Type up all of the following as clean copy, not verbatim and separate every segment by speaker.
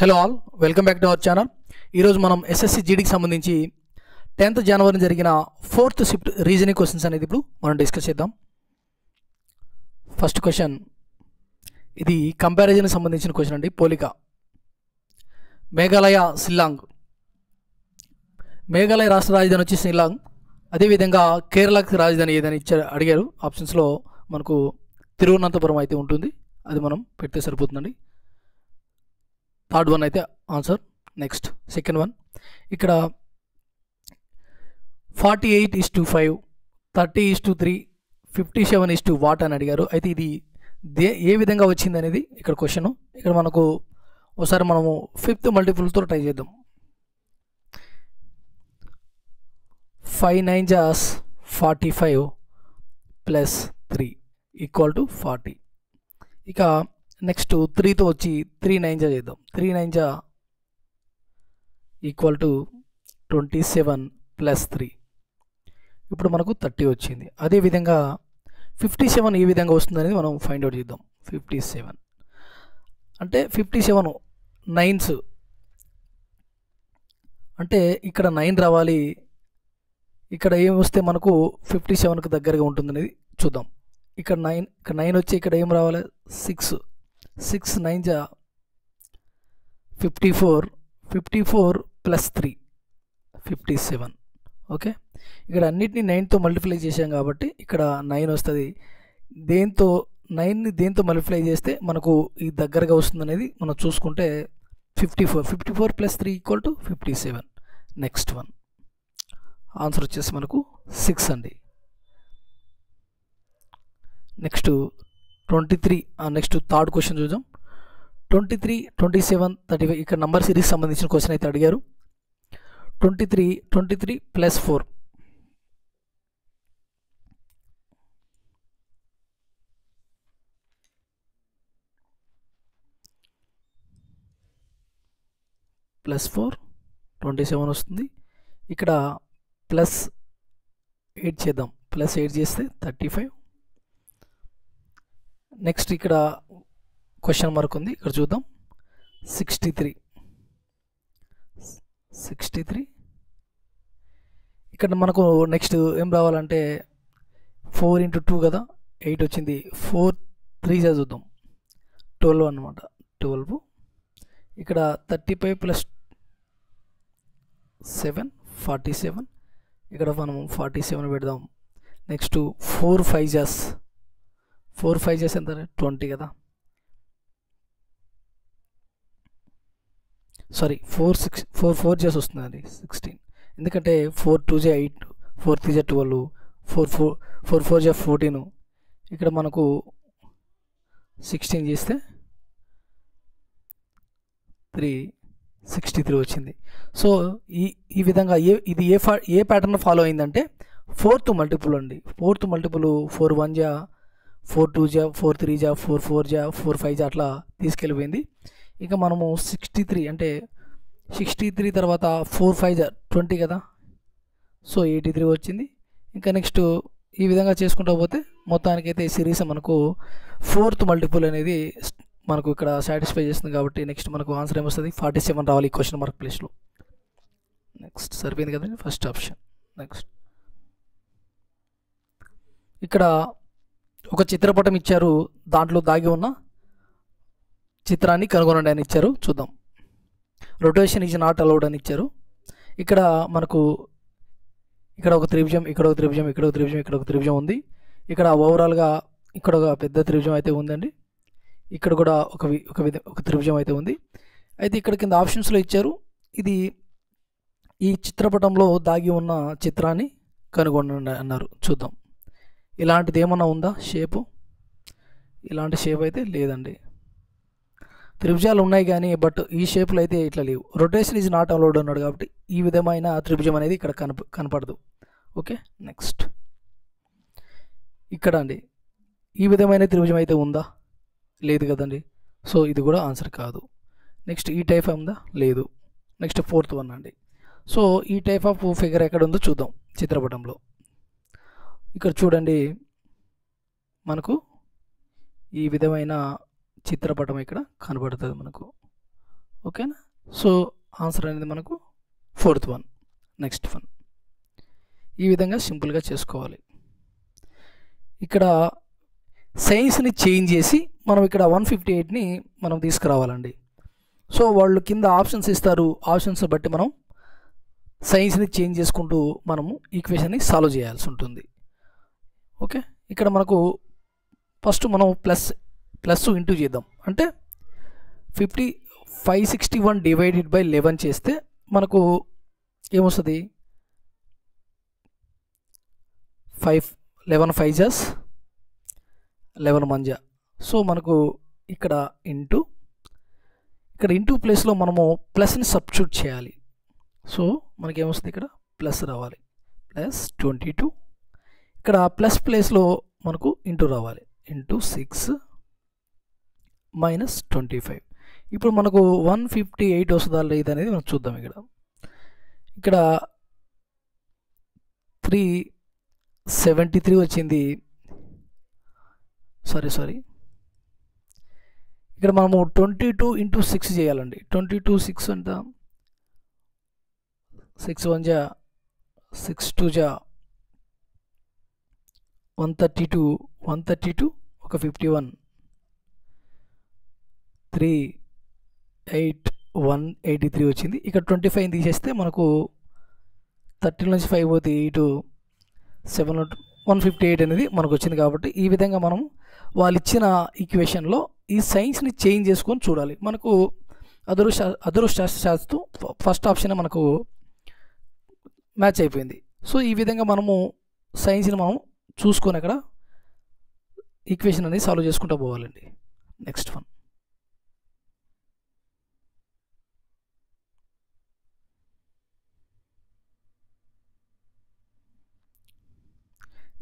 Speaker 1: Hello all, welcome back to our channel. ఈరోజు మనం SSC జీడీకి సంబంధించి 10th జనవరి జరిగిన 4th షిఫ్ట్ రీజనింగ్ క్వశ్చన్స్ అనేది ఇప్పుడు మనం డిస్కస్ చేద్దాం. ఫస్ట్ క్వశ్చన్, ఇది కంపారిజన్కి సంబంధించిన క్వశ్చన్ అండి. పోలిక. మేఘాలయ షిల్లాంగ్. మేఘాలయ రాష్ట్ర రాజధాని వచ్చి షిల్లాంగ్. అదేవిధంగా కేరళకి రాజధాని ఏదని అడిగారు. ఆప్షన్స్లో మనకు తిరువనంతపురం అయితే ఉంటుంది, అది మనం పెడితే సరిపోతుందండి. థర్డ్ వన్ అయితే ఆన్సర్. నెక్స్ట్ సెకండ్ వన్, ఇక్కడ 48:5, 30:3, 57:what అని అడిగారు. అయితే ఇది ఏ విధంగా వచ్చింది అనేది ఇక్కడ క్వశ్చన్. ఇక్కడ మనకు ఒకసారి మనము 5th మల్టిపుల్తో ట్రై చేద్దాం. 5 9 45 ప్లస్ 3 = 40. ఇక నెక్స్ట్ 3తో వచ్చి 3 9 చేద్దాం. 3 9 = 27 ప్లస్ 3. ఇప్పుడు మనకు 30 వచ్చింది. అదేవిధంగా 57 ఏ విధంగా వస్తుంది అనేది మనం ఫైండ్ అవుట్ చేద్దాం. 57 అంటే 57 9s అంటే ఇక్కడ 9 రావాలి. ఇక్కడ ఏం వస్తే మనకు 57కి దగ్గరగా ఉంటుంది అనేది చూద్దాం. ఇక్కడ 9 వచ్చి ఇక్కడ ఏం రావాలి? 6 9 54 ప్లస్ 3 57. ఓకే, ఇక్కడ అన్నిటినీ 9తో మల్టిప్లై చేసాం కాబట్టి ఇక్కడ 9 వస్తుంది. దేంతో 9ని దేంతో మల్టిప్లై చేస్తే మనకు ఈ దగ్గరగా వస్తుంది అనేది మనం చూసుకుంటే 54 ప్లస్ 3 = 57. నెక్స్ట్ వన్ ఆన్సర్ వచ్చేసి మనకు 6 అండి. నెక్స్ట్ 23. నెక్స్ట్ థర్డ్ క్వశ్చన్ చూద్దాం. 23, 27, 35 ఇక్కడ నంబర్ సిరీస్ సంబంధించిన క్వశ్చన్ అయితే అడిగారు. 23 ప్లస్ 4 ప్లస్ 4 27 వస్తుంది. ఇక్కడ ప్లస్ 8 చేద్దాం. ప్లస్ 8 చేస్తే 35. నెక్స్ట్ ఇక్కడ క్వశ్చన్ మార్క్ ఉంది, ఇక్కడ చూద్దాం. 63 ఇక్కడ మనకు నెక్స్ట్ ఏం రావాలంటే 4 × 2 కదా, 8 వచ్చింది. 4 3 చూద్దాం, 12 అనమాట. 12. ఇక్కడ 35 ప్లస్ 7 47. ఇక్కడ మనం 47 పెడదాం. నెక్స్ట్ 4 5 ఎంత? 20 కదా. సారీ, 4 చేసి వస్తుందండి 16. ఎందుకంటే 4 2 8, 4 3 12, 4 4 14. ఇక్కడ మనకు 16 చేస్తే 63 వచ్చింది. సో ఈ విధంగా ఇది ఏ ప్యాటర్న్ ఫాలో అయిందంటే 4th మల్టిపుల్ అండి. 4th మల్టిపుల్ 4 1 4 2 4 3 4 4 4 5 అట్లా తీసుకెళ్ళిపోయింది. ఇక మనము 63 అంటే 63 తర్వాత 4 5 20 కదా, సో 83 వచ్చింది. ఇంకా నెక్స్ట్ ఈ విధంగా చేసుకుంటూ పోతే మొత్తానికైతే ఈ సిరీస్ మనకు 4th మల్టిపుల్ అనేది మనకు ఇక్కడ సాటిస్ఫై చేస్తుంది. కాబట్టి నెక్స్ట్ మనకు ఆన్సర్ ఏమొస్తుంది? 47 రావాలి ఈ క్వశ్చన్ మార్క్ ప్లేస్లో. నెక్స్ట్ సరిపోయింది కదండి, ఫస్ట్ ఆప్షన్. నెక్స్ట్ ఇక్కడ ఒక చిత్రపటం ఇచ్చారు, దాంట్లో దాగి ఉన్న చిత్రాన్ని కనుగొనండి అని ఇచ్చారు. చూద్దాం. రొటేషన్ ఈజ్ నాట్ అలౌడ్ అని ఇచ్చారు. ఇక్కడ మనకు ఇక్కడ ఒక త్రిభుజం, ఇక్కడ ఒక త్రిభుజం, ఇక్కడ ఒక త్రిభుజం, ఇక్కడ ఒక త్రిభుజం ఉంది. ఇక్కడ ఓవరాల్గా ఇక్కడ ఒక పెద్ద త్రిభుజం అయితే ఉందండి. ఇక్కడ కూడా ఒక త్రిభుజం అయితే ఉంది. అయితే ఇక్కడ కింద ఆప్షన్స్లో ఇచ్చారు, ఇది ఈ చిత్రపటంలో దాగి ఉన్న చిత్రాన్ని కనుగొనండి అన్నారు. చూద్దాం, ఇలాంటిది ఏమన్నా ఉందా షేపు? ఇలాంటి షేప్ అయితే లేదండి. త్రిభుజాలు ఉన్నాయి కానీ బట్ ఈ షేప్లో అయితే ఇట్లా లేవు. రొటేషన్ ఈజ్ నాట్ అలౌడ్ అన్నాడు కాబట్టి ఈ విధమైన త్రిభుజం అనేది ఇక్కడ కనపడదు. ఓకే, నెక్స్ట్ ఇక్కడ అండి ఈ విధమైన త్రిభుజం అయితే ఉందా? లేదు కదండి. సో ఇది కూడా ఆన్సర్ కాదు. నెక్స్ట్ ఈ టైప్ ఉందా? లేదు. నెక్స్ట్ 4th వన్ అండి. సో ఈ టైప్ ఆఫ్ ఫిగర్ ఎక్కడ ఉందో చూద్దాం చిత్రపటంలో. ఇక్కడ చూడండి, మనకు ఈ విధమైన చిత్రపటం ఇక్కడ కనబడుతుంది మనకు. ఓకేనా. సో ఆన్సర్ అనేది మనకు 4th వన్. నెక్స్ట్ వన్ ఈ విధంగా సింపుల్గా చేసుకోవాలి. ఇక్కడ సైన్స్ని చేంజ్ చేసి మనం ఇక్కడ 158ని మనం తీసుకురావాలండి. సో వాళ్ళు కింద ఆప్షన్స్ ఇస్తారు, ఆప్షన్స్ బట్టి మనం సైన్స్ని చేంజ్ చేసుకుంటూ మనము ఈక్వేషన్ని సాల్వ్ చేయాల్సి ఉంటుంది. ఓకే, ఇక్కడ మనకు ఫస్ట్ మనం ప్లస్ ఇంటూ చేద్దాం. అంటే 561 డివైడెడ్ బై 11 చేస్తే మనకు ఏమొస్తుంది, 11 5 జాస్ 11 మంజా. సో మనకు ఇక్కడ ఇంటూ ప్లేస్లో మనము ప్లస్ని సబ్స్టిట్యూట్ చేయాలి. సో మనకేమొస్తుంది, ఇక్కడ ప్లస్ రావాలి, +22. ఇక్కడ ప్లస్ ప్లేస్లో మనకు ఇంటూ రావాలి, ఇంటూ 6 -25. ఇప్పుడు మనకు 158 వస్తుందా లేదా అనేది మనం చూద్దాం. ఇక్కడ 373 వచ్చింది. సారీ ఇక్కడ మనము 22 × 6 చేయాలండి. 22 6 అంట, 6 1 జా 6 2 జా 132 ఒక 51 3 8 183 వచ్చింది. ఇక్కడ 25 తీసేస్తే మనకు 30 నుంచి 5 పోతే 8 7 158 అనేది మనకు వచ్చింది. కాబట్టి ఈ విధంగా మనం వాళ్ళు ఇచ్చిన ఈక్వేషన్లో ఈ సైన్స్ని చేంజ్ చేసుకొని చూడాలి. మనకు అదృష్టశాస్తు ఫస్ట్ ఆప్షన్ మనకు మ్యాచ్ అయిపోయింది. సో ఈ విధంగా మనము సైన్స్ని మనం చూసుకొని అక్కడ ఈక్వేషన్ అనేది సాల్వ్ చేసుకుంటూ పోవాలండి. నెక్స్ట్ వన్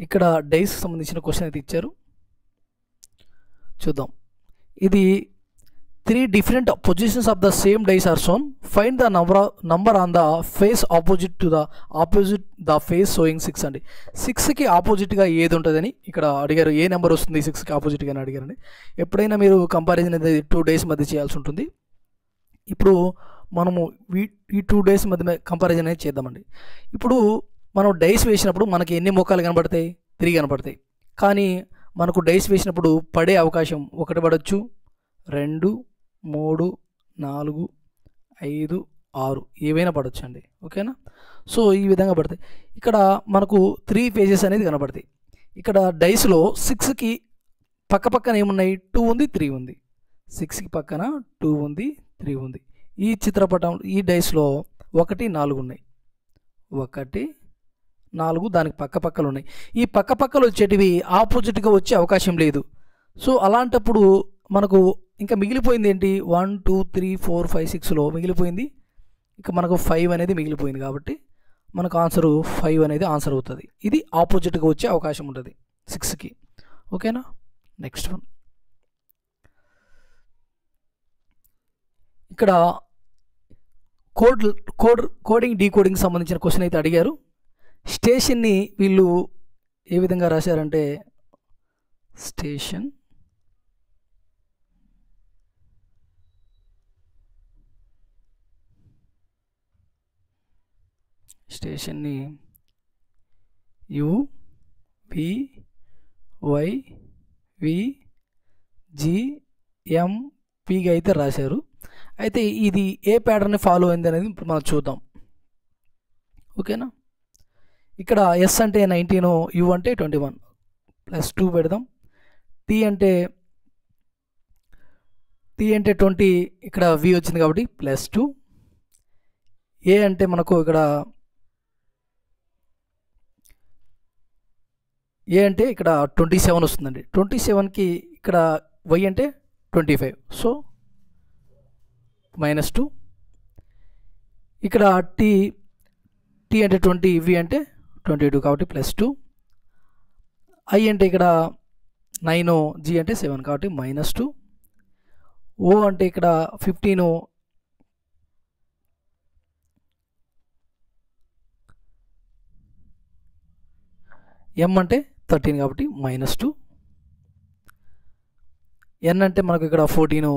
Speaker 1: ఇక్కడ డైస్కి సంబంధించిన క్వశ్చన్ అయితే ఇచ్చారు, చూద్దాం. ఇది 3 different positions of the same dice are shown. Find the number on the face opposite to the face showing 6 అండి. 6కి ఆపోజిట్గా ఏది ఉంటుందని ఇక్కడ అడిగారు. ఏ నెంబర్ వస్తుంది 6కి ఆపోజిట్గా అని అడిగారండి. ఎప్పుడైనా మీరు కంపారిజన్ అనేది 2 డేస్ మధ్య చేయాల్సి ఉంటుంది. ఇప్పుడు మనము ఈ 2 డేస్ మధ్య కంపారిజన్ అనేది చేద్దామండి. ఇప్పుడు మనం డైస్ వేసినప్పుడు మనకి ఎన్ని ముఖాలు కనబడతాయి, 3 కనబడతాయి. కానీ మనకు డైస్ వేసినప్పుడు పడే అవకాశం 1 పడవచ్చు, 2 3 4 5 6 ఏవైనా పడవచ్చు అండి. ఓకేనా. సో ఈ విధంగా పడతాయి. ఇక్కడ మనకు 3 పేజెస్ అనేది కనబడతాయి. ఇక్కడ డైస్లో 6కి పక్కన ఏమున్నాయి, 2 ఉంది 3 ఉంది. 6కి పక్కన 2 ఉంది 3 ఉంది. ఈ చిత్రపటం ఈ డైస్లో 1 4 ఉన్నాయి, 1 4 దానికి పక్కలు ఉన్నాయి. ఈ పక్కలు వచ్చేటివి ఆపోజిట్గా వచ్చే అవకాశం లేదు. సో అలాంటప్పుడు మనకు ఇంకా మిగిలిపోయింది ఏంటి, 1 2 3 4 5 6లో మిగిలిపోయింది. ఇక మనకు 5 అనేది మిగిలిపోయింది. కాబట్టి మనకు ఆన్సరు 5 అనేది ఆన్సర్ అవుతుంది. ఇది ఆపోజిట్గా వచ్చే అవకాశం ఉంటుంది 6కి. ఓకేనా. నెక్స్ట్ వన్ ఇక్కడ కోడింగ్ డీకోడింగ్ సంబంధించిన క్వశ్చన్ అయితే అడిగారు. స్టేషన్ని వీళ్ళు ఏ విధంగా రాశారంటే, స్టేషన్ని UVYVGMPగా అయితే రాశారు. అయితే ఇది ఏ ప్యాటర్న్ని ఫాలో అయింది అనేది ఇప్పుడు మనం చూద్దాం. ఓకేనా. ఇక్కడ S అంటే 19, U అంటే 21 +2 పెడదాం. T అంటే 20, ఇక్కడ V వచ్చింది కాబట్టి +2. A అంటే మనకు ఇక్కడ A అంటే ఇక్కడ 27 వస్తుందండి. 27కి ఇక్కడ Y అంటే 25, సో -2. ఇక్కడ T అంటే 20, V అంటే 22 కాబట్టి +2. I అంటే ఇక్కడ 9, G అంటే 7 కాబట్టి -2. O అంటే ఇక్కడ 15, M అంటే 13 కాబట్టి -2. N అంటే మనకు ఇక్కడ 14,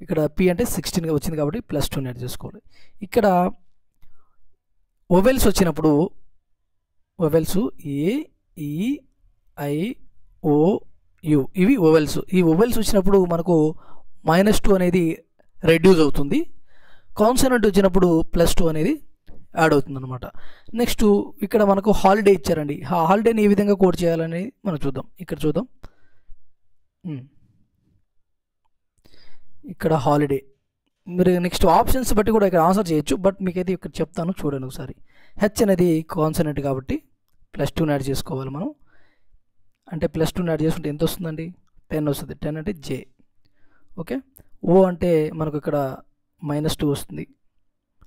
Speaker 1: ఇక్కడ పి అంటే 16గా వచ్చింది కాబట్టి +2ని యాడ్ చేసుకోవాలి. ఇక్కడ వొవెల్స్ వచ్చినప్పుడు వొవెల్స్ ఏ ఈ ఐ ఓ యు ఇవి వొవెల్స్. ఈ వొవెల్స్ వచ్చినప్పుడు మనకు -2 అనేది రెడ్యూస్ అవుతుంది. కాన్సనెంట్ వచ్చినప్పుడు +2 అనేది యాడ్ అవుతుంది అనమాట. నెక్స్ట్ ఇక్కడ మనకు హాలిడే ఇచ్చారండి. ఆ హాలిడేని ఏ విధంగా కోడ్ చేయాలనేది మనం చూద్దాం. ఇక్కడ చూద్దాం. ఇక్కడ హాలిడే మీరు నెక్స్ట్ ఆప్షన్స్ బట్టి కూడా ఇక్కడ ఆన్సర్ చేయొచ్చు. బట్ మీకైతే ఇక్కడ చెప్తాను చూడండి ఒకసారి. హెచ్ అనేది కాన్సనెంట్ కాబట్టి +2ని యాడ్ చేసుకోవాలి మనం. అంటే +2ని యాడ్ చేసుకుంటే ఎంత వస్తుందండి? 10 వస్తుంది. 10 అంటే జే. ఓకే. ఓ అంటే మనకు ఇక్కడ -2 వస్తుంది,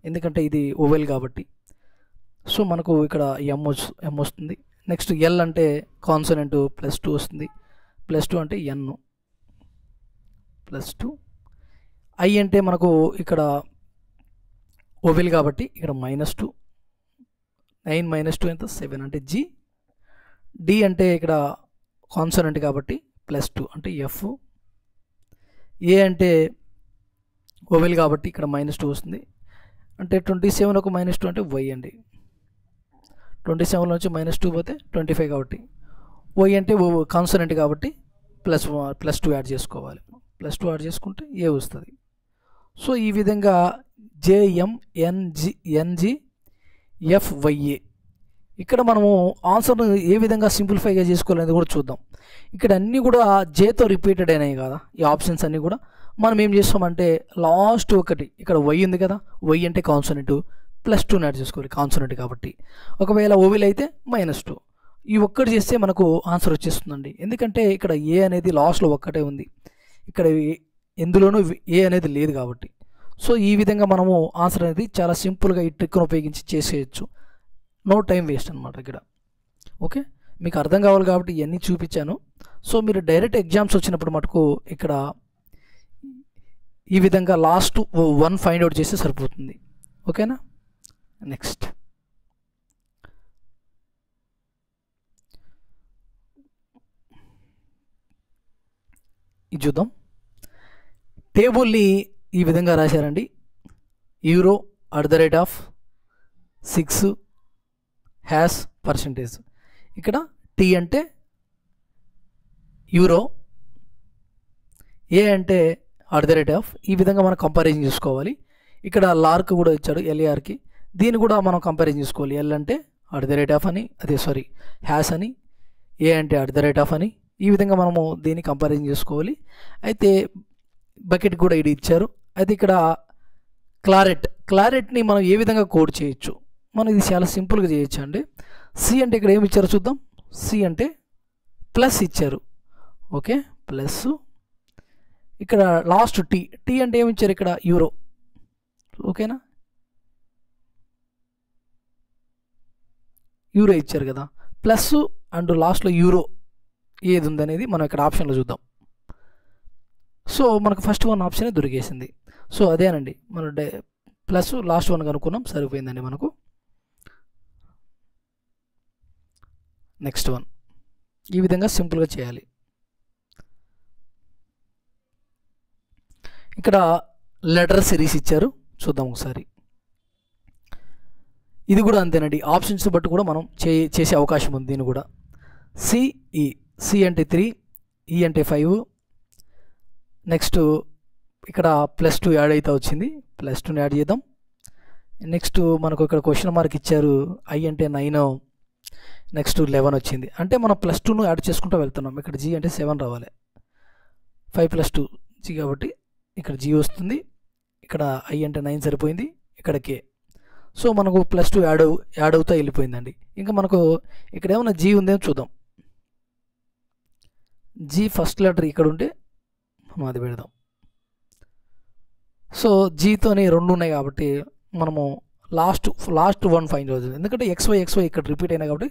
Speaker 1: ఎందుకంటే ఇది ఓవెల్ కాబట్టి. సో మనకు ఇక్కడ ఎం వస్తుంది. నెక్స్ట్ ఎల్ అంటే కాన్సనెంట్ +2 వస్తుంది. +2 అంటే ఎన్ +2. ఐ అంటే మనకు ఇక్కడ ఓవెల్ కాబట్టి ఇక్కడ -2. 9 - 2 ఎంత? 7 అంటే జీ. డి అంటే ఇక్కడ కాన్సనెంట్ కాబట్టి +2 అంటే ఎఫ్. ఏ అంటే ఓవెల్ కాబట్టి ఇక్కడ -2 వస్తుంది. అంటే 27 ఒక -2 అంటే వై అండి. 27 నుంచి -2 పోతే 25 కాబట్టి వై అంటే కాన్సనెంట్ కాబట్టి +2 యాడ్ చేసుకోవాలి. +2 యాడ్ చేసుకుంటే ఏ వస్తుంది. సో ఈ విధంగా JMNGFYA ఇక్కడ మనము ఆన్సర్ను ఏ విధంగా సింప్లిఫైగా చేసుకోవాలనేది కూడా చూద్దాం. ఇక్కడ అన్నీ కూడా జేతో రిపీటెడ్ అయినాయి కదా ఈ ఆప్షన్స్ అన్నీ కూడా. మనం ఏం చేస్తామంటే లాస్ట్ ఒకటి ఇక్కడ వై ఉంది కదా, వై అంటే కాన్సనెంట్ +2ని యాడ్ చేసుకోవాలి కాన్సనెంట్ కాబట్టి. ఒకవేళ ఓవెల్ అయితే -2. ఈ ఒక్కటి చేస్తే మనకు ఆన్సర్ వచ్చేస్తుందండి. ఎందుకంటే ఇక్కడ ఏ అనేది లాస్ట్లో ఒక్కటే ఉంది, ఇక్కడ ఎందులోనూ ఏ అనేది లేదు కాబట్టి. సో ఈ విధంగా మనము ఆన్సర్ అనేది చాలా సింపుల్గా ఈ ట్రిక్ను ఉపయోగించి చేసేయచ్చు. నో టైం వేస్ట్ అనమాట ఇక్కడ. ఓకే, మీకు అర్థం కావాలి కాబట్టి ఇవన్నీ చూపించాను. సో మీరు డైరెక్ట్ ఎగ్జామ్స్ వచ్చినప్పుడు మటుకు ఇక్కడ ఈ విధంగా లాస్ట్ 1 ఫైండ్ అవుట్ చేస్తే సరిపోతుంది. ఓకేనా. నెక్స్ట్ ఇది చూద్దాం. టేబుల్ని ఈ విధంగా రాశారండి. €6 %. ఇక్కడ టీ అంటే యూరో, ఏ అంటే %. ఈ విధంగా మనం కంపారిజన్ చేసుకోవాలి. ఇక్కడ లార్క్ కూడా ఇచ్చాడు ఎల్ఏఆర్కి, దీన్ని కూడా మనం కంపారిజన్ చేసుకోవాలి. ఎల్ అంటే %. అని, అదే సారీ హ్యాష్ అని, ఏ అంటే %. అని, ఈ విధంగా మనము దీన్ని కంపారిజన్ చేసుకోవాలి. అయితే బకెట్ కూడా ఇది ఇచ్చారు. అయితే ఇక్కడ క్లారెట్ని మనం ఏ విధంగా కోడ్ చేయొచ్చు, మనం ఇది చాలా సింపుల్గా చేయొచ్చు అండి. సి అంటే ఇక్కడ ఏమి ఇచ్చారో చూద్దాం. సి అంటే ప్లస్ ఇచ్చారు. Okay, plus. ఇక్కడ లాస్ట్ టీ అంటే ఏమి ఇచ్చారు ఇక్కడ యూరో. ఓకేనా, యూరో ఇచ్చారు కదా, ప్లస్ అండ్ లాస్ట్లో యూరో ఏది ఉందనేది మనం ఇక్కడ ఆప్షన్లో చూద్దాం. సో మనకు ఫస్ట్ 1 ఆప్షన్ దొరికేసింది. సో అదేనండి మనం ప్లస్ లాస్ట్ 1 కనుక్కున్నాం, సరిపోయిందండి మనకు. నెక్స్ట్ 1 ఈ విధంగా సింపుల్గా చేయాలి. ఇక్కడ లెటర్ సిరీస్ ఇచ్చారు, చూద్దాం ఒకసారి. ఇది కూడా అంతేనండి, ఆప్షన్స్ బట్టి కూడా మనం చేసే అవకాశం ఉంది. దీన్ని కూడా సిఈ, సి అంటే 3, ఈ అంటే 5. నెక్స్ట్ ఇక్కడ +2 యాడ్ అయితే వచ్చింది, +2ని యాడ్ చేద్దాం. నెక్స్ట్ మనకు ఇక్కడ క్వశ్చన్ మార్క్ ఇచ్చారు, ఐ అంటే 9, నెక్స్ట్ 11 వచ్చింది. అంటే మనం +2ను యాడ్ చేసుకుంటూ వెళ్తున్నాం. ఇక్కడ జీ అంటే 7 రావాలి, 5 + 2 జీ కాబట్టి ఇక్కడ జీ వస్తుంది. ఇక్కడ ఐ అంటే 9 సరిపోయింది, ఇక్కడ కే. సో మనకు +2 యాడ్ అవుతూ వెళ్ళిపోయిందండి. ఇంకా మనకు ఇక్కడ ఏమైనా జీ ఉందేమో చూద్దాం. జీ ఫస్ట్ లెటర్ ఇక్కడ ఉంటే మనం అది పెడదాం. సో జీతోనే 2 ఉన్నాయి కాబట్టి మనము లాస్ట్ 1 ఫైండ్ అవుతుంది. ఎందుకంటే XY ఇక్కడ రిపీట్ అయినా కాబట్టి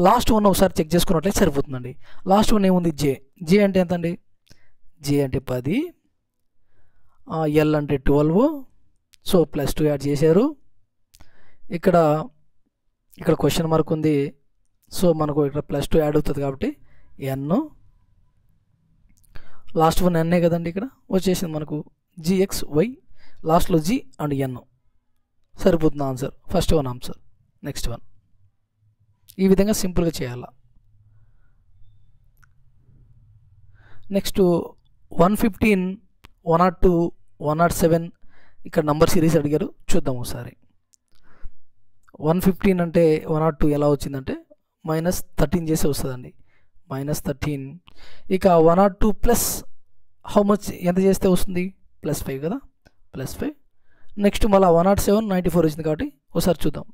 Speaker 1: లాస్ట్ 1 ఒకసారి చెక్ చేసుకున్నట్లయితే సరిపోతుందండి. లాస్ట్ 1 ఏముంది, జే అంటే ఎంత అండి? జే అంటే 10, ఎల్ అంటే 12. సో +2 యాడ్ చేశారు. ఇక్కడ క్వశ్చన్ మార్క్ ఉంది. సో మనకు ఇక్కడ +2 యాడ్ అవుతుంది కాబట్టి ఎన్, లాస్ట్ 1 ఎన్నే కదండి, ఇక్కడ వచ్చేసింది మనకు GXY లాస్ట్లో G అండ్ N సరిపోతుంది answer. First one answer. Next one ఈ విధంగా సింపుల్గా చేయాలా. నెక్స్ట్ 115, 102, 107 ఇక్కడ నంబర్ సిరీస్ అడిగారు, చూద్దాం ఒకసారి. 115 అంటే 102 ఎలా వచ్చిందంటే -13 చేసి వస్తుందండి, -13. ఇక 102 ప్లస్ హౌ మచ్ ఎంత చేస్తే వస్తుంది, +5 కదా, +5. నెక్స్ట్ మళ్ళీ 107 94 వచ్చింది కాబట్టి ఒకసారి చూద్దాం.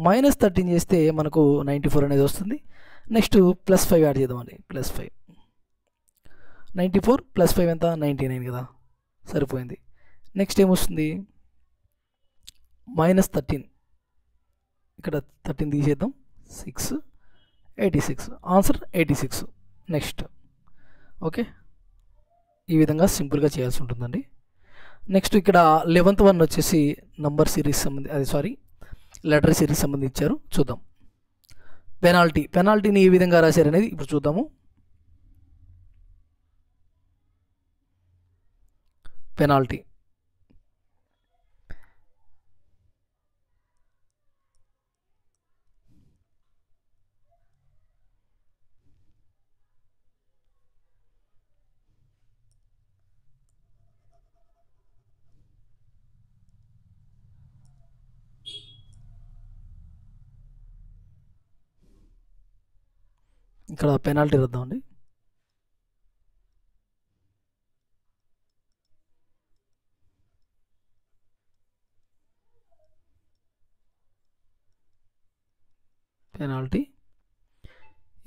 Speaker 1: -13 చేస్తే మనకు 94 అనేది వస్తుంది. నెక్స్ట్ +5 యాడ్ చేద్దామండి, +5. 94 +5 ఎంత, 99 కదా, సరిపోయింది. నెక్స్ట్ ఏమొస్తుంది, -13 ఇక్కడ 13 తీసేద్దాం, 6, 86 ఆన్సర్ 86. నెక్స్ట్ ఓకే, ఈ విధంగా సింపుల్గా చేయాల్సి ఉంటుందండి. నెక్స్ట్ ఇక్కడ 11th వన్ వచ్చేసి నంబర్ సిరీస్ లెటర్ సిరీస్ సంబంధించి ఇచ్చారు, చూద్దాం. పెనాల్టీని ఏ విధంగా రాశారు అనేది ఇప్పుడు చూద్దాము. పెనాల్టీ ఇక్కడ పెనాల్టీ రాద్దామండి.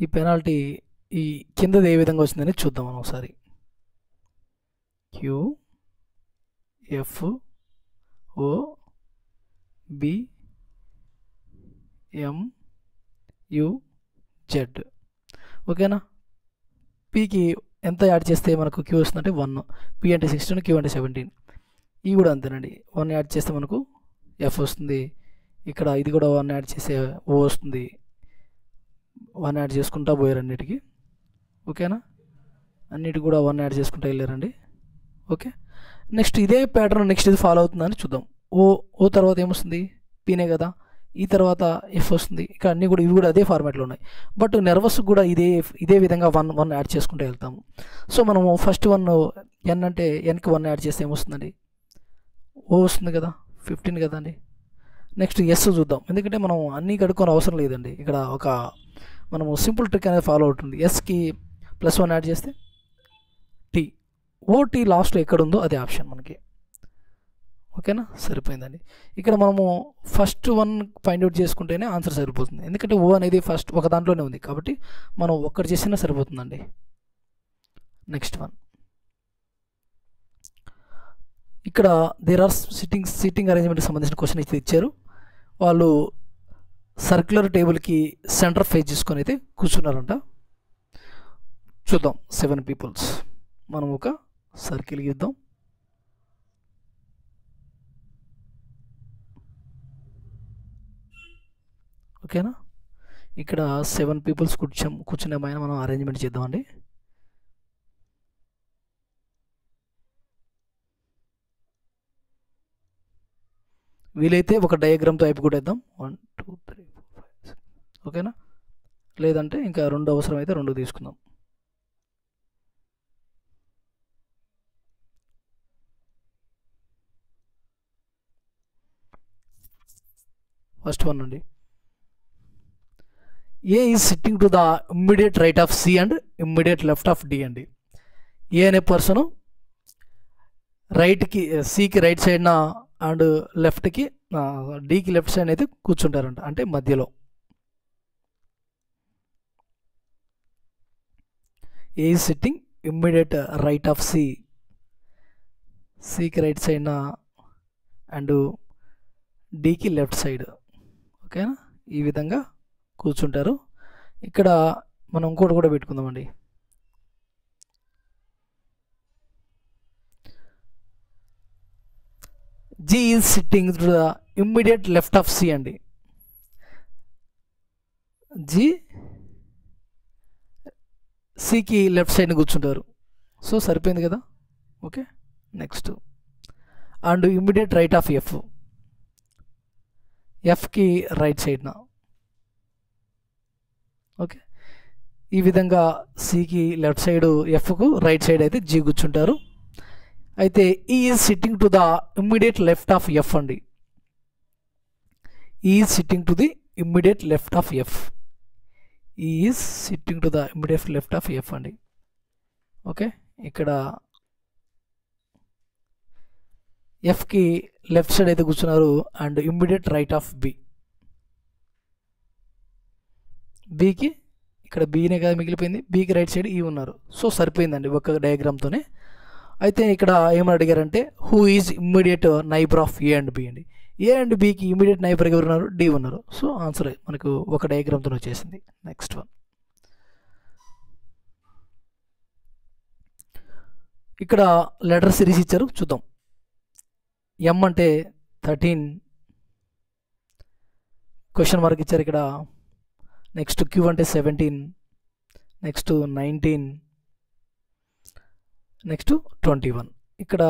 Speaker 1: ఈ పెనాల్టీ ఈ కిందది ఏ విధంగా వచ్చిందని చూద్దాం మనం ఒకసారి. QFOBMUZ ఓకేనా. పీకి ఎంత యాడ్ చేస్తే మనకు క్యూ వస్తుందంటే 1, పి అంటే 16, క్యూ అంటే 17. ఈ కూడా అంతేనండి, 1 యాడ్ చేస్తే మనకు ఎఫ్ వస్తుంది. ఇక్కడ ఇది కూడా 1 యాడ్ చేస్తే ఓ వస్తుంది. 1 యాడ్ చేసుకుంటా పోయారు అన్నిటికీ, ఓకేనా. అన్నిటికి కూడా 1 యాడ్ చేసుకుంటా వెళ్ళారండి, ఓకే. నెక్స్ట్ ఇదే ప్యాటర్న్ నెక్స్ట్ ఇది ఫాలో అవుతుందని చూద్దాం. ఓ తర్వాత ఏమొస్తుంది, పీనే కదా, ఈ తర్వాత ఎఫ్ వస్తుంది. ఇక్కడ అన్నీ కూడా ఇవి కూడా అదే ఫార్మాట్లో ఉన్నాయి. బట్ నెర్వస్ కూడా ఇదే విధంగా 1 యాడ్ చేసుకుంటూ వెళ్తాము. సో మనము ఫస్ట్ వన్ ఎన్ అంటే ఎన్కి 1 యాడ్ చేస్తే ఏమొస్తుందండి, ఓ వస్తుంది కదా, 15 కదండి. నెక్స్ట్ ఎస్ చూద్దాం, ఎందుకంటే మనం అన్నీ కడుక్కొని అవసరం లేదండి. ఇక్కడ మనము సింపుల్ ట్రిక్ అనేది ఫాలో అవుతుంది. ఎస్కి +1 యాడ్ చేస్తే టీ, ఓటీ లాస్ట్లో ఎక్కడుందో అదే ఆప్షన్ మనకి, ఓకేనా, సరిపోయిందండి. ఇక్కడ మనము ఫస్ట్ వన్ ఫైండ్ అవుట్ చేసుకుంటేనే ఆన్సర్ సరిపోతుంది, ఎందుకంటే ఓ అనేది ఫస్ట్ ఒక దాంట్లోనే ఉంది కాబట్టి మనం ఒక్కటి చేసినా సరిపోతుందండి. నెక్స్ట్ వన్ ఇక్కడ దేర్ ఆర్ సిట్టింగ్ అరేంజ్మెంట్కి సంబంధించిన క్వశ్చన్ అయితే ఇచ్చారు. వాళ్ళు సర్క్యులర్ టేబుల్కి సెంటర్ ఫేస్ చేసుకొని అయితే కూర్చున్నారంట. చూద్దాం. 7 పీపుల్స్, మనం ఒక సర్కిల్ గీద్దాం. ఓకేనా, ఇక్కడ 7 పీపుల్స్ కూర్చునే పైన మనం అరేంజ్మెంట్ చేద్దామండి. వీలైతే ఒక డయాగ్రామ్తో అయిపు కొట్టేద్దాం. 1 2 3 4 5 6 ఓకేనా, లేదంటే ఇంకా 2 అవసరం అయితే 2 తీసుకుందాం. ఫస్ట్ వన్ అండి, A is sitting to the immediate right of C and immediate left of D అండి. ఏ అనే పర్సను రైట్కి సికి రైట్ సైడ్న అండ్ లెఫ్ట్కి డికి లెఫ్ట్ సైడ్ అయితే కూర్చుంటారంట, అంటే మధ్యలో. A is sitting immediate right of సికి రైట్ సైడ్న అండ్ డికి లెఫ్ట్ సైడ్, ఓకేనా, ఈ విధంగా కూర్చుంటారు. ఇక్కడ మనం ఇంకోటి కూడా పెట్టుకుందామండి. G is sitting to the immediate left of C అండి. జీ సికి లెఫ్ట్ సైడ్ని కూర్చుంటారు. సో సరిపోయింది కదా, okay. Next and immediate right of F, ఎఫ్కి రైట్ సైడ్న. ఓకే, ఈ విధంగా సికి లెఫ్ట్ సైడ్, ఎఫ్కు రైట్ సైడ్ అయితే జీ కూర్చుంటారు. అయితే E is sitting to the immediate left of F అండి. E is sitting to the immediate left of F. E is sitting to the immediate left of F అండి. Okay, ఇక్కడ ఎఫ్కి left side అయితే కూర్చున్నారు and immediate right of B. బీకి ఇక్కడ బీనే కదా మిగిలిపోయింది, బీకి రైట్ సైడ్ ఈ ఉన్నారు. సో సరిపోయిందండి ఒక డయాగ్రామ్తోనే. అయితే ఇక్కడ ఏమని అడిగారంటే who is immediate neighbour of A and B అండి. ఏ అండ్ బికి ఇమ్మీడియట్ నైబర్ ఎవరు ఉన్నారు? డి ఉన్నారు. సో ఆన్సర్ మనకు ఒక డయాగ్రామ్తో వచ్చేసింది. నెక్స్ట్ వన్, ఇక్కడ లెటర్ సిరీస్ ఇచ్చారు చూద్దాం. ఎం అంటే 13, క్వశ్చన్ మార్క్ ఇచ్చారు ఇక్కడ. నెక్స్ట్ క్యూ అంటే 17, నెక్స్ట్ 19, నెక్స్ట్ 21. ఇక్కడ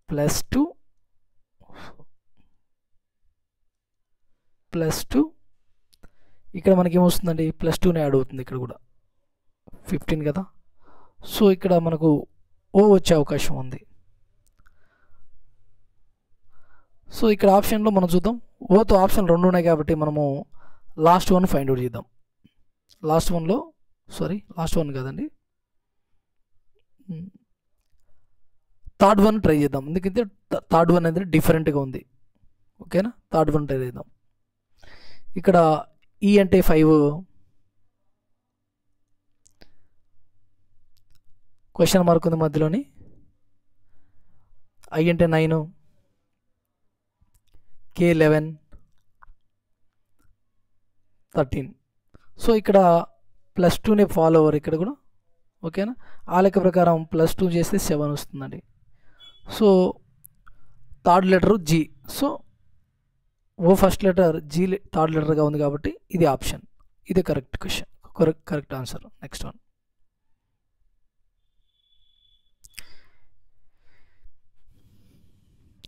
Speaker 1: +2 ఇక్కడ మనకి ఏమొస్తుందండి? +2నే యాడ్ అవుతుంది ఇక్కడ కూడా, 15 కదా. సో ఇక్కడ మనకు ఓ వచ్చే అవకాశం ఉంది. సో ఇక్కడ ఆప్షన్లో మనం చూద్దాం, ఓతో ఆప్షన్ 2 ఉన్నాయి కాబట్టి మనము లాస్ట్ వన్ ఫైండ్ అవుట్ చేద్దాం. లాస్ట్ వన్ కాదండి, థర్డ్ వన్ ట్రై చేద్దాం. ఎందుకంటే థర్డ్ వన్ అనేది డిఫరెంట్గా ఉంది. ఓకేనా, థర్డ్ వన్ ట్రై చేద్దాం. ఇక్కడ ఈ అంటే 5, క్వశ్చన్ మార్క్ ఉంది మధ్యలోని. ఐ అంటే 9, కే 11, 13. సో ఇక్కడ +2నే ఫాలో ఓవర్ ఇక్కడ కూడా. ఓకేనా, ఆ లెక్క ప్రకారం +2 చేస్తే 7 వస్తుందండి. So third letter G. So O first letter, G third లెటర్గా ఉంది కాబట్టి ఇది ఆప్షన్, ఇది correct question, correct answer. Next one,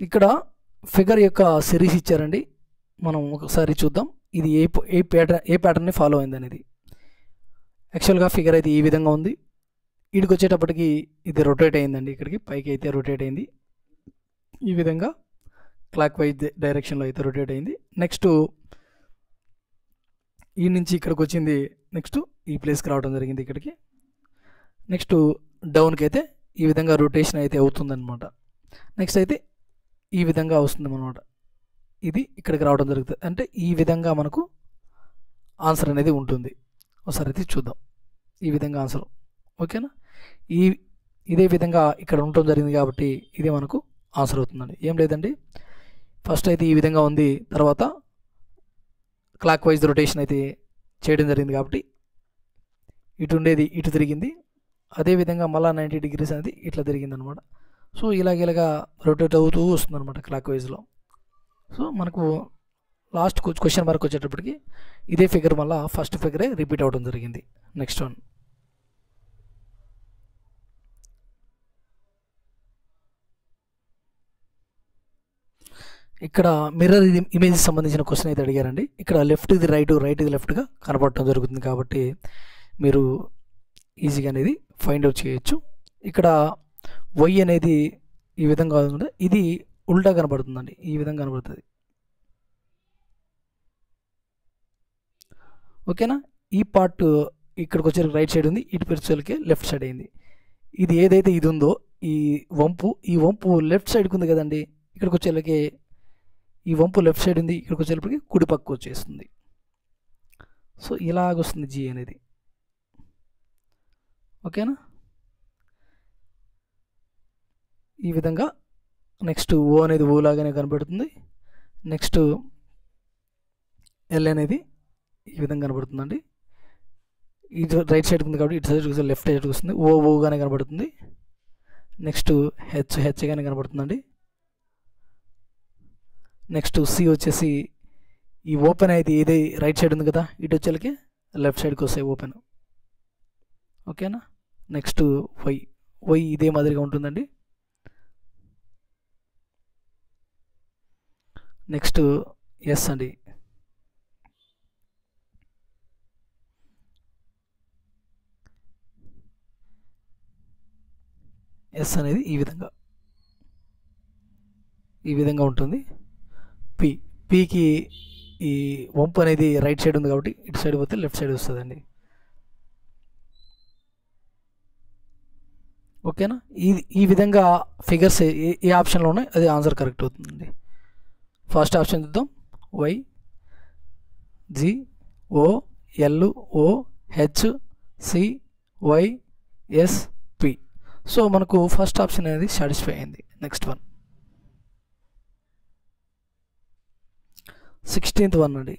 Speaker 1: ఇక్కడ ఫిగర్ యొక్క సిరీస్ ఇచ్చారండి. మనం ఒకసారి చూద్దాం ఇది ఏ ప్యాటర్న్ని ఫాలో అయింది అనేది. యాక్చువల్గా ఫిగర్ అయితే ఈ విధంగా ఉంది. ఇక్కడికి వచ్చేటప్పటికి ఇది రొటేట్ అయిందండి, ఇక్కడికి పైకి అయితే రొటేట్ అయింది. ఈ విధంగా క్లాక్ వైజ్ డైరెక్షన్లో అయితే రొటేట్ అయింది. నెక్స్ట్ ఈ నుంచి ఇక్కడికి వచ్చింది, నెక్స్ట్ ఈ ప్లేస్కి రావడం జరిగింది ఇక్కడికి. నెక్స్ట్ డౌన్కి అయితే ఈ విధంగా రొటేషన్ అయితే అవుతుందన్నమాట. నెక్స్ట్ అయితే ఈ విధంగా వస్తుంది అన్నమాట, ఇది ఇక్కడికి రావడం జరుగుతుంది. అంటే ఈ విధంగా మనకు ఆన్సర్ అనేది ఉంటుంది. ఒకసారి అయితే చూద్దాం ఈ విధంగా ఆన్సర్. ఓకేనా, ఇదే విధంగా ఇక్కడ ఉండటం జరిగింది కాబట్టి ఇదే మనకు ఆన్సర్ అవుతుందండి. ఏం లేదండి, ఫస్ట్ అయితే ఈ విధంగా ఉంది, తర్వాత క్లాక్ వైజ్ రొటేషన్ అయితే చేయడం జరిగింది కాబట్టి ఇటు ఉండేది ఇటు తిరిగింది. అదేవిధంగా మళ్ళీ 90 డిగ్రీస్ అనేది ఇట్లా తిరిగింది అనమాట. సో ఇలాగ రొటేట్ అవుతూ వస్తుంది అనమాట క్లాక్ వైజ్లో. సో మనకు లాస్ట్ క్వశ్చన్ మార్క్ వచ్చేటప్పటికి ఇదే ఫిగర్ మళ్ళీ ఫస్ట్ ఫిగరే రిపీట్ అవ్వడం జరిగింది. నెక్స్ట్ వన్, ఇక్కడ మిర్రర్ ఇమేజ్ సంబంధించిన క్వశ్చన్ అయితే అడిగారండి. ఇక్కడ లెఫ్ట్ ఇది రైట్, రైట్ ఇది లెఫ్ట్గా కనపడటం జరుగుతుంది కాబట్టి మీరు ఈజీగా అనేది ఫైండ్ అవుట్ చేయొచ్చు. ఇక్కడ వై అనేది ఈ విధంగా కాకుండా ఇది ఉల్టా కనబడుతుందండి, ఈ విధంగా కనబడుతుంది. ఓకేనా, ఈ పార్ట్ ఇక్కడికి వచ్చేసరికి రైట్ సైడ్ ఉంది, ఇటు వచ్చేసరికి లెఫ్ట్ సైడ్ అయింది. ఇది ఏదైతే ఇది ఉందో ఈ వంపు లెఫ్ట్ సైడ్కి ఉంది కదండి, ఇక్కడికి వచ్చేసరికి ఈ వంపు లెఫ్ట్ సైడ్ ఉంది, ఇక్కడికి వచ్చేసరికి కుడి పక్క వచ్చేస్తుంది. సో ఇలాగొస్తుంది జీ అనేది. ఓకేనా, ఈ విధంగా. నెక్స్ట్ ఓ అనేది ఓ లాగానే కనబడుతుంది. నెక్స్ట్ ఎల్ అనేది ఈ విధంగా కనబడుతుందండి. ఇది రైట్ సైడ్ ఉంది కాబట్టి ఇటు సైడ్ లెఫ్ట్ సైడ్ వస్తుంది, ఓగానే కనబడుతుంది. నెక్స్ట్ హెచ్గానే కనబడుతుందండి. నెక్స్ట్ సి వచ్చేసి ఈ ఓపెన్ అయితే ఏదే రైట్ సైడ్ ఉంది కదా, ఇటు వచ్చేకి లెఫ్ట్ సైడ్కి వస్తాయి ఓపెన్. ఓకేనా, నెక్స్ట్ వై ఇదే మాదిరిగా ఉంటుందండి. నెక్స్ట్ ఎస్ అండి. ఎస్ అనేది ఈ విధంగా ఉంటుంది. పీకి ఈ వంపు అనేది రైట్ సైడ్ ఉంది కాబట్టి ఇటు సైడ్ పోతే లెఫ్ట్ సైడ్ వస్తుందండి. ఓకేనా? ఈ విధంగా ఫిగర్స్ ఏ ఆప్షన్లో ఉన్నాయి అది ఆన్సర్ కరెక్ట్ అవుతుందండి. ఫస్ట్ ఆప్షన్ చూద్దాం. Y G O L O H C Y S P. So మనకు ఫస్ట్ ఆప్షన్ అనేది సాటిస్ఫై అయింది. నెక్స్ట్ వన్ 16th వన్ అండి.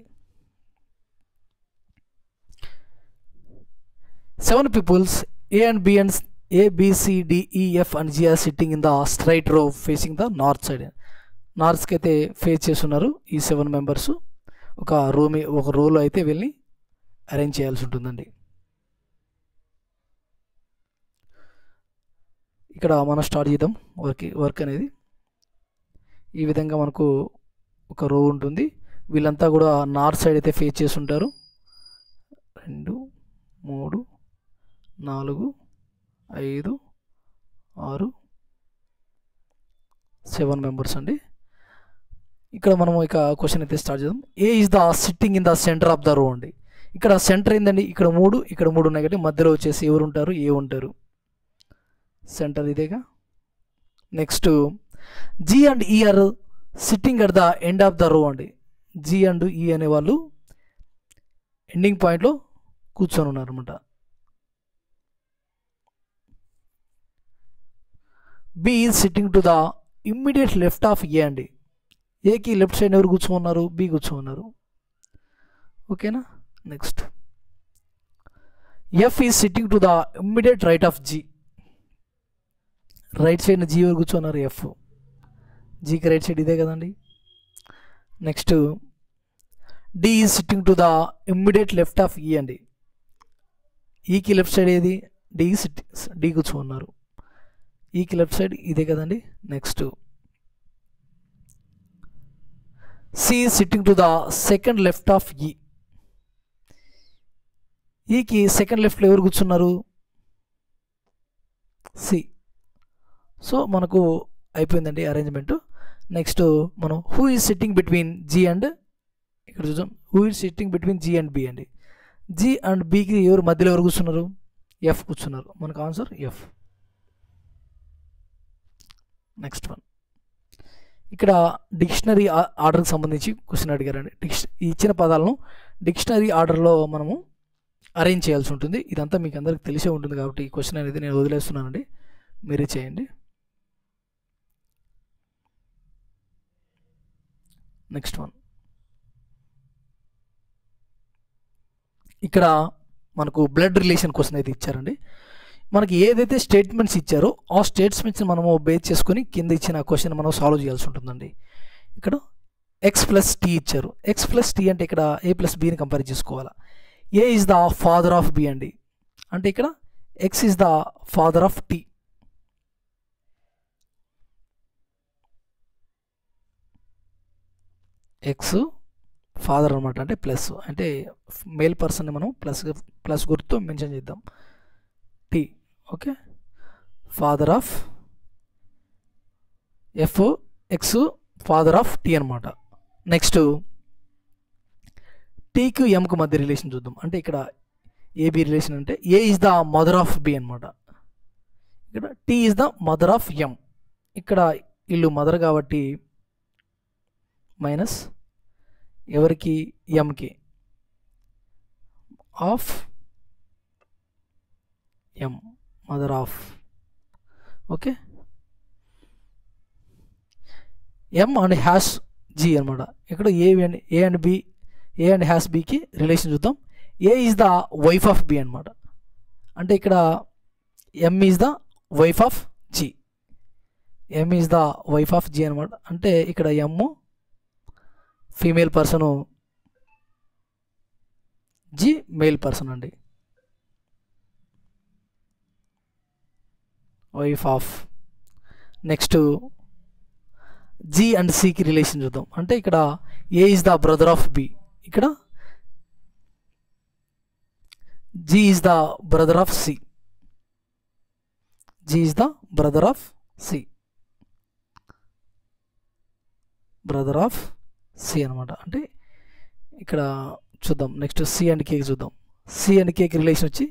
Speaker 1: 7 peoples A and B and A, B, C, D, E, F and G are sitting in the straight row facing the north side. నార్త్కి అయితే face చేస్తున్నారు ఈ 7 members. ఒక రోలో అయితే వీళ్ళని అరేంజ్ చేయాల్సి ఉంటుందండి. ఇక్కడ మనం స్టార్ట్ చేద్దాం వర్క్ అనేది. ఈ విధంగా మనకు ఒక రో ఉంటుంది. వీళ్ళంతా కూడా నార్త్ సైడ్ అయితే ఫేస్ చేస్తుంటారు. 2 3 4 5 6 7 మెంబర్స్ అండి. ఇక్కడ మనం ఇక క్వశ్చన్ అయితే స్టార్ట్ చేద్దాం. A is the sitting in the centre of the row అండి. ఇక్కడ సెంటర్ ఏందండి, ఇక్కడ 3 ఉన్నాయి కాబట్టి మధ్యలో వచ్చేసి ఎవరు ఉంటారు, ఏ ఉంటారు. సెంటర్ ఇదేగా. Next G and E R sitting at the end of the row అండి. జి అండ్ ఈ అనే వాళ్ళు ఎండింగ్ పాయింట్లో కూర్చొని ఉన్నారన్నమాట. B is sitting to the immediate left of A అండి. ఏకి లెఫ్ట్ సైడ్ ఎవరు కూర్చోమన్నారు, బి కూర్చోమన్నారు. ఓకేనా? Next F is sitting to the immediate right of G. Right side G ఎవరు కూర్చోన్నారు, ఎఫ్. జీకి రైట్ సైడ్ ఇదే కదండి. Next D is sitting to the immediate left of E అండి. ఈకి లెఫ్ట్ సైడ్ ఏది, డి కూర్చోమన్నారు. ఈకి లెఫ్ట్ సైడ్ ఇదే కదండి. Next C is sitting to the second left of ఈ. ఈకి సెకండ్ లెఫ్ట్లో ఎవరు కూర్చున్నారు, సి. సో మనకు అయిపోయిందండి అరేంజ్మెంట్. నెక్స్ట్ మనం who is sitting between G and, ఇక్కడ చూద్దాం, who is sitting between G and B అండి. జీ అండ్ బికి మధ్యలో ఎవరు కూర్చున్నారు, ఎఫ్ కూర్చున్నారు. మనకు ఆన్సర్ ఎఫ్. నెక్స్ట్ వన్ ఇక్కడ డిక్షనరీ ఆర్డర్కి సంబంధించి క్వశ్చన్ అడిగారండి. ఇచ్చిన పదాలను డిక్షనరీ ఆర్డర్లో మనము అరేంజ్ చేయాల్సి ఉంటుంది. ఇదంతా మీకు అందరికి తెలిసే ఉంటుంది కాబట్టి ఈ క్వశ్చన్ అనేది నేను వదిలేస్తున్నానండి, మీరే చేయండి. నెక్స్ట్ వన్ ఇక్కడ మనకు బ్లడ్ రిలేషన్ క్వశ్చన్ అయితే ఇచ్చారండి. మనకి ఏదైతే స్టేట్మెంట్స్ ఇచ్చారో ఆ స్టేట్మెంట్స్ని మనము బేస్ చేసుకొని కింద ఇచ్చిన క్వశ్చన్ మనం సాల్వ్ చేయాల్సి ఉంటుందండి. ఇక్కడ ఎక్స్ ప్లస్ టీ ఇచ్చారు. ఎక్స్ ప్లస్ టీ అంటే ఇక్కడ ఏ ప్లస్ బిని కంపేర్ చేసుకోవాలా. A is the father of B అండి. అంటే ఇక్కడ X is the father of T. X father అనమాట, అంటే ప్లస్, అంటే మేల్ పర్సన్ని మనం ప్లస్ గుర్తుతో మెన్షన్ చేద్దాం. T. Okay, father of F, X father of T అనమాట. నెక్స్ట్ టీకు ఎంకు మధ్య రిలేషన్ చూద్దాం. అంటే ఇక్కడ ఏబి రిలేషన్ అంటే A is the mother of B అనమాట. ఇక్కడ T is the mother of M. ఇక్కడ వీళ్ళు మదర్ కాబట్టి మైనస్ ఎవరికి, ఎంకి, of M, mother of. Okay, M and hash G అనమాట. ఇక్కడ ఏ అండ్ హ్యాష్ బికి రిలేషన్ చూద్దాం. A is the wife of B అనమాట. అంటే ఇక్కడ M is the wife of G. M is the wife of G అనమాట. అంటే ఇక్కడ M female person, G male person అండి. Wife of. Next G and సికి రిలేషన్ చూద్దాం. అంటే ఇక్కడ A is the brother of B, ఇక్కడ G is the brother of C, G is the brother of C, brother of C అనమాట. అంటే ఇక్కడ చూద్దాం. నెక్స్ట్ సి అండ్ కేకి చూద్దాం. సి అండ్ కేకి రిలేషన్ వచ్చి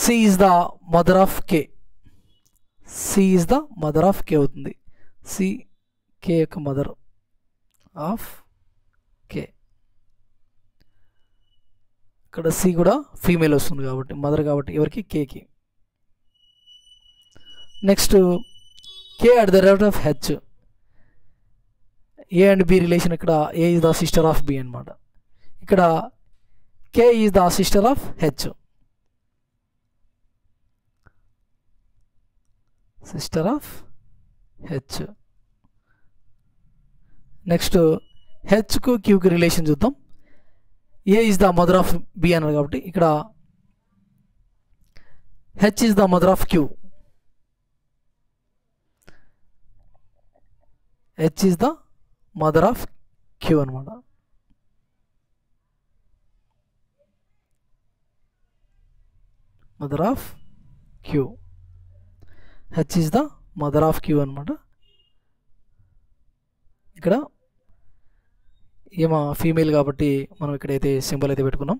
Speaker 1: C is the mother of K, C is the mother of K అవుతుంది. C కే యొక్క మదర్ ఆఫ్ కే. ఇక్కడ సి కూడా ఫీమేల్ వస్తుంది కాబట్టి మదర్, కాబట్టి ఎవరికి కేకి. Next K at the rate of H, A and B relation. ఇక్కడ A is the sister of B అనమాట. ఇక్కడ K is the sister of H, sister of H. Next హెచ్కు క్యూకి రిలేషన్ చూద్దాం. A is the mother of B అన్నారు కాబట్టి ఇక్కడ H is the mother of Q, H is the mother of Q అనమాట. Mother of Q, H is the mother of Q అనమాట. ఇక్కడ ఏమో ఫీమేల్ కాబట్టి మనం ఇక్కడైతే సింబల్ అయితే పెట్టుకున్నాం.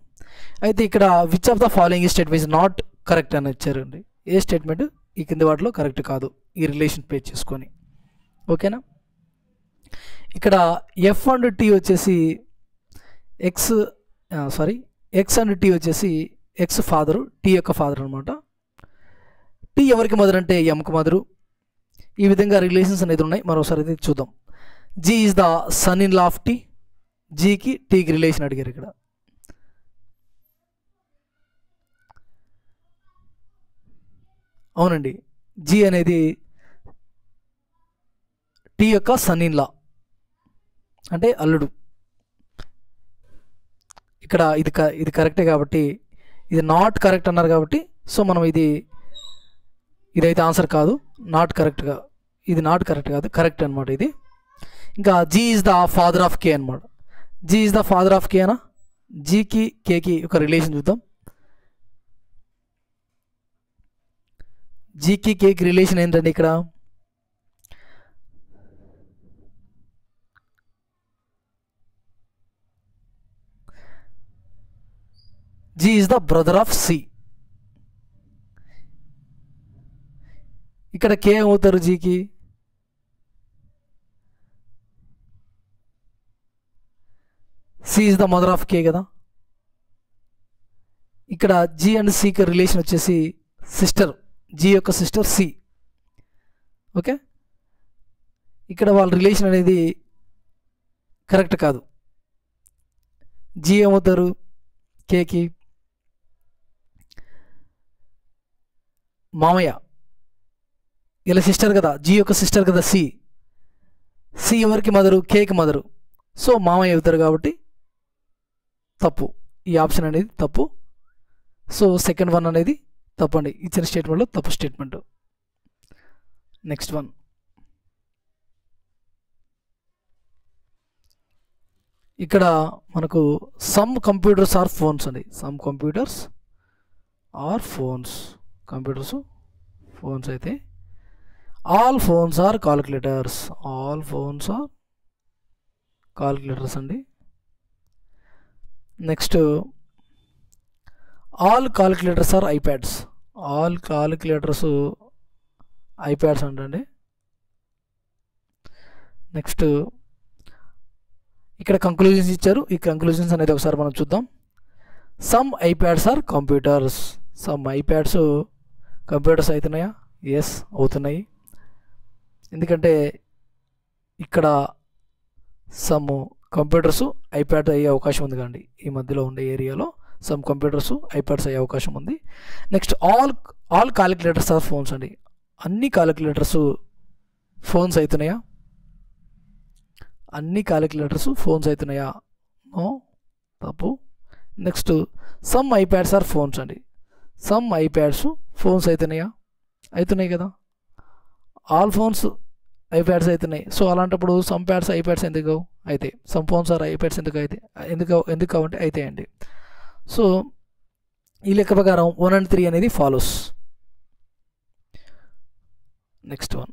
Speaker 1: అయితే ఇక్కడ which of the following statement is not correct అని ఇచ్చారండి. ఏ స్టేట్మెంట్ ఈ కింది వాటిలో కరెక్ట్ కాదు ఈ రిలేషన్ పేజ్ చేసుకొని. ఓకేనా. ఇక్కడ ఎఫ్ అండ్ టీ వచ్చేసి ఎక్స్ అండ్ టీ వచ్చేసి ఎక్స్ ఫాదరు, టీ యొక్క ఫాదర్ అనమాట. టీ ఎవరికి మదర్ అంటే ఎంకు మదరు. ఈ విధంగా రిలేషన్స్ అనేది ఉన్నాయి. మరోసారి అయితే చూద్దాం. G is the son in law of T, జీకి టీకి రిలేషన్ అడిగారు ఇక్కడ. అవునండి, జీ అనేది టీ యొక్క సన్ ఇన్ లా అంటే అల్లుడు. ఇక్కడ ఇది కరెక్టే కాబట్టి, ఇది నాట్ కరెక్ట్ అన్నారు కాబట్టి సో మనం ఇదైతే ఆన్సర్ కాదు, నాట్ కరెక్ట్గా, ఇది నాట్ కరెక్ట్ కాదు, కరెక్ట్ అనమాట ఇది. ఇంకా G is the father of K అనమాట. G is the father of K అనా. జీకి కేకి ఒక రిలేషన్ చూద్దాం. జీకి కేకి రిలేషన్ ఏంటండి ఇక్కడ G is the brother of C. ఇక్కడ కే అవుతారు జీకి, C is the mother of K కదా. ఇక్కడ జీ అండ్ సికి రిలేషన్ వచ్చేసి సిస్టర్, జీ యొక్క సిస్టర్ సి. ఓకే, ఇక్కడ వాళ్ళ రిలేషన్ అనేది కరెక్ట్ కాదు. జీ ఏమవుతారు కేకి మామయ్య, ఇలా సిస్టర్ కదా, జీ యొక్క సిస్టర్ కదా సి. సి ఎవరికి మదరు, కేకి మదరు. సో మామయ్య అవుతారు కాబట్టి తప్పు, ఈ ఆప్షన్ అనేది తప్పు. సో సెకండ్ వన్ అనేది తప్పు అండి, ఇచ్చిన స్టేట్మెంట్లో తప్పు స్టేట్మెంట్. నెక్స్ట్ వన్, ఇక్కడ మనకు సమ్ కంప్యూటర్స్ ఆర్ ఫోన్స్ అండి. Some computers are phones, computers phones అయితే all phones are calculators, all phones are calculators అండి. Next all calculators are iPads, all calculators iPads అంటండి. నెక్స్ట్ ఇక్కడ కంక్లూజన్స్ ఇచ్చారు, ఈ conclusions అనేది ఒకసారి మనం చూద్దాం. Some iPads are computers, some iPads computers అవుతున్నాయా? ఎస్ అవుతున్నాయి. ఎందుకంటే ఇక్కడ సమ్ కంప్యూటర్స్ ఐప్యాడ్ అయ్యే అవకాశం ఉంది కండి, ఈ మధ్యలో ఉండే ఏరియాలో సమ్ కంప్యూటర్స్ ఐప్యాడ్స్ అయ్యే అవకాశం ఉంది. Next all calculators are phones అండి. అన్ని కాలిక్యులేటర్స్ ఫోన్స్ అవుతున్నాయా? అన్ని కాలిక్యులేటర్స్ ఫోన్స్ అవుతున్నాయా? నో, తప్పు. Next some iPads are phones అండి. సమ్ ఐప్యాడ్స్ ఫోన్స్ అవుతున్నాయా? అవుతున్నాయి కదా. ఆల్ ఫోన్స్ ఐప్యాడ్స్ అవుతున్నాయి. సో అలాంటప్పుడు సమ్ ప్యాడ్స్ ఐప్యాడ్స్ ఎందుకు అయితే, సమ్ ఫోన్స్ ఆర్ ఐప్యాడ్స్ ఎందుకు అయితే, ఎందుకు కావంటే అవుతాయండి. సో ఈ లెక్క ప్రకారం 1 and 3 అనేది follows. Next one,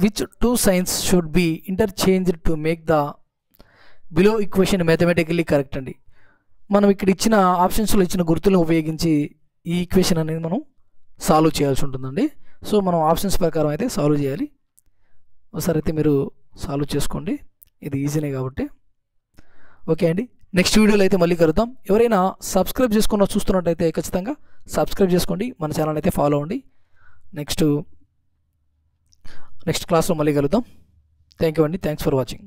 Speaker 1: which two science should be interchanged to make the below equation mathematically correct అండి. మనం ఇక్కడ ఇచ్చిన ఆప్షన్స్లో ఇచ్చిన గుర్తులను ఉపయోగించి ఈ ఈక్వేషన్ అనేది మనం సాల్వ్ చేయాల్సి ఉంటుందండి. సో మనం ఆప్షన్స్ ప్రకారం అయితే సాల్వ్ చేయాలి. ఒకసారి అయితే మీరు సాల్వ్ చేసుకోండి, ఇది ఈజీనే కాబట్టి. ఓకే అండి, నెక్స్ట్ వీడియోలో అయితే మళ్ళీ కలుద్దాం. ఎవరైనా సబ్స్క్రైబ్ చూస్తున్నట్టయితే ఖచ్చితంగా సబ్స్క్రైబ్ చేసుకోండి, మన ఛానల్ అయితే ఫాలో అవ్వండి. నెక్స్ట్ క్లాస్లో మళ్ళీ కలుద్దాం. థ్యాంక్ యూ అండి, థ్యాంక్స్ ఫర్ వాచింగ్.